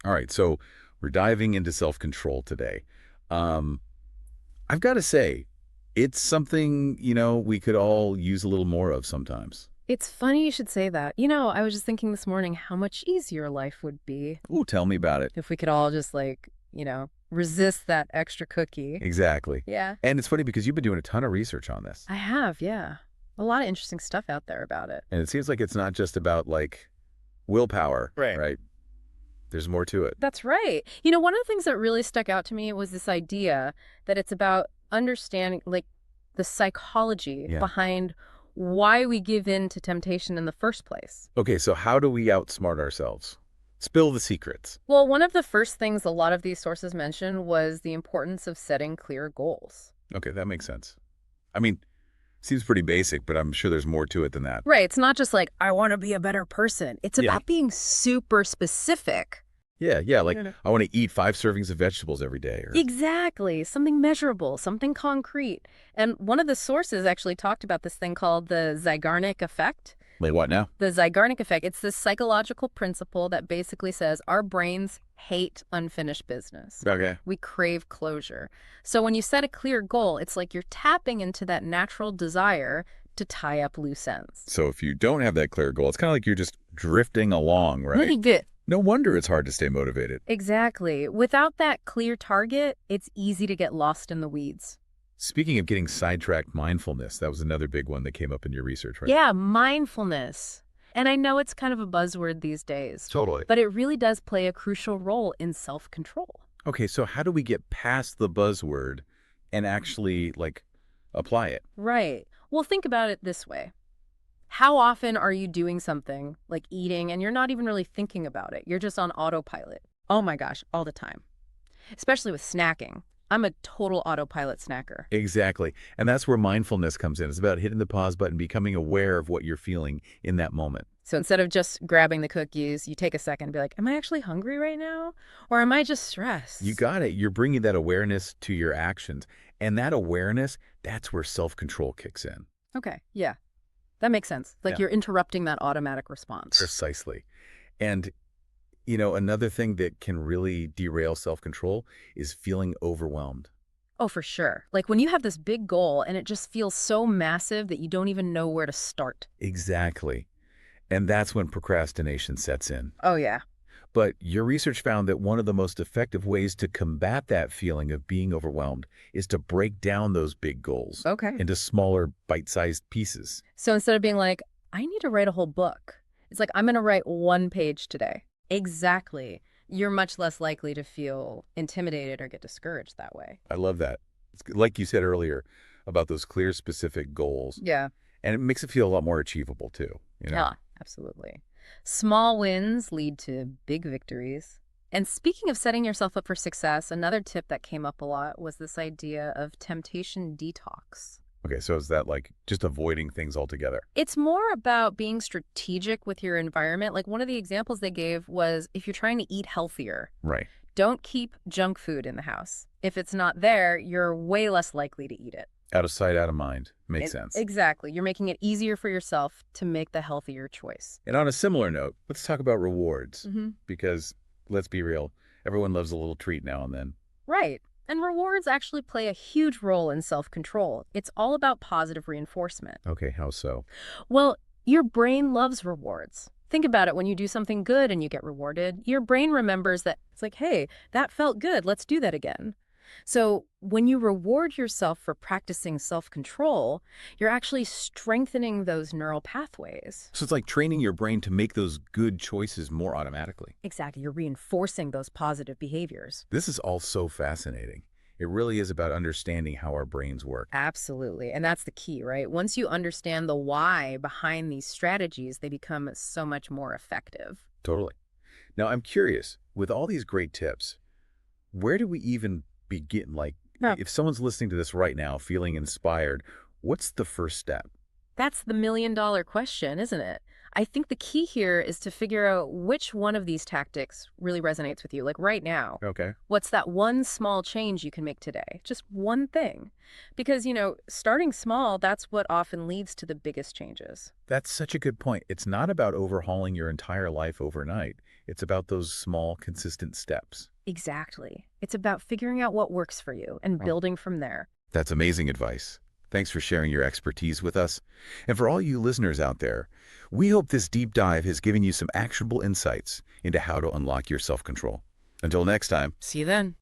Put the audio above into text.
All right, so we're diving into self-control today. Um, I've got to say, it's something, we could all use a little more of sometimes. It's funny you should say that. I was just thinking this morning how much easier life would be Ooh, tell me about it. if we could all just resist that extra cookie. Exactly. Yeah. And it's funny because you've been doing a ton of research on this. I have, yeah. A lot of interesting stuff out there about it. And it seems like it's not just about like willpower, Right. right? There's more to it. That's right. One of the things that really stuck out to me was this idea that it's about understanding, like, the psychology Yeah. behind why we give in to temptation in the first place. Okay, so how do we outsmart ourselves? Spill the secrets. Well, one of the first things a lot of these sources mentioned was the importance of setting clear goals. Okay, that makes sense. I mean, seems pretty basic, but I'm sure there's more to it than that. Right. It's not just like, I want to be a better person. It's Yeah. about being super specific. Yeah, like No. I want to eat 5 servings of vegetables every day. Or Exactly. Something measurable, something concrete. And one of the sources actually talked about this thing called the Zeigarnik effect. wait, what now? The Zeigarnik effect, it's this psychological principle that basically says our brains hate unfinished business. Okay. We crave closure. So when you set a clear goal, it's like you're tapping into that natural desire to tie up loose ends. So if you don't have that clear goal, it's kind of like you're just drifting along, right? Really good. No wonder it's hard to stay motivated. Exactly. Without that clear target, it's easy to get lost in the weeds. Speaking of getting sidetracked, mindfulness, that was another big one that came up in your research, right? Yeah, mindfulness. And I know it's kind of a buzzword these days, Totally. but it really does play a crucial role in self-control. Okay, so how do we get past the buzzword and actually, like, apply it? Right. Well, think about it this way. How often are you doing something like eating and you're not even really thinking about it? You're just on autopilot. Oh my gosh, all the time. Especially with snacking. I'm a total autopilot snacker. Exactly. And that's where mindfulness comes in. It's about hitting the pause button, becoming aware of what you're feeling in that moment. So instead of just grabbing the cookies, you take a second and be like, am I actually hungry right now? Or am I just stressed? You got it. You're bringing that awareness to your actions. And that awareness, that's where self-control kicks in. Okay, yeah. That makes sense. Like Yeah. you're interrupting that automatic response. Precisely. And, another thing that can really derail self-control is feeling overwhelmed. Oh, for sure. Like when you have this big goal and it just feels so massive that you don't even know where to start. Exactly. And that's when procrastination sets in. Oh, yeah. But your research found that one of the most effective ways to combat that feeling of being overwhelmed is to break down those big goals Okay. into smaller, bite-sized pieces. So instead of being like, I need to write a whole book, it's like, I'm going to write one page today. Exactly. You're much less likely to feel intimidated or get discouraged that way. I love that. It's like you said earlier about those clear, specific goals. Yeah. And it makes it feel a lot more achievable, too. Yeah, absolutely. Small wins lead to big victories. And speaking of setting yourself up for success, another tip that came up a lot was this idea of temptation detox. Okay, so is that like just avoiding things altogether? It's more about being strategic with your environment. Like one of the examples they gave was if you're trying to eat healthier, Right. don't keep junk food in the house. If it's not there, you're way less likely to eat it. Out of sight, out of mind. Makes sense. Exactly. You're making it easier for yourself to make the healthier choice. And on a similar note, let's talk about rewards. Mm-hmm. Because let's be real, everyone loves a little treat now and then. Right. And rewards actually play a huge role in self-control. It's all about positive reinforcement. Okay, how so? Well, your brain loves rewards. Think about it. When you do something good and you get rewarded, your brain remembers that it's like, hey, that felt good. Let's do that again. So when you reward yourself for practicing self-control, you're actually strengthening those neural pathways. So it's like training your brain to make those good choices more automatically. Exactly. You're reinforcing those positive behaviors. This is all so fascinating. It really is about understanding how our brains work. Absolutely. And that's the key, right? Once you understand the why behind these strategies, they become so much more effective. Totally. Now, I'm curious, with all these great tips, where do we even begin? Like, Yeah. if someone's listening to this right now, feeling inspired, what's the first step? That's the million-dollar question, isn't it? I think the key here is to figure out which one of these tactics really resonates with you, like right now. Okay. What's that one small change you can make today? Just one thing. Because, starting small, that's what often leads to the biggest changes. That's such a good point. It's not about overhauling your entire life overnight. It's about those small, consistent steps. Exactly. It's about figuring out what works for you and building from there. That's amazing advice. Thanks for sharing your expertise with us. And for all you listeners out there, we hope this deep dive has given you some actionable insights into how to unlock your self-control. Until next time. See you then.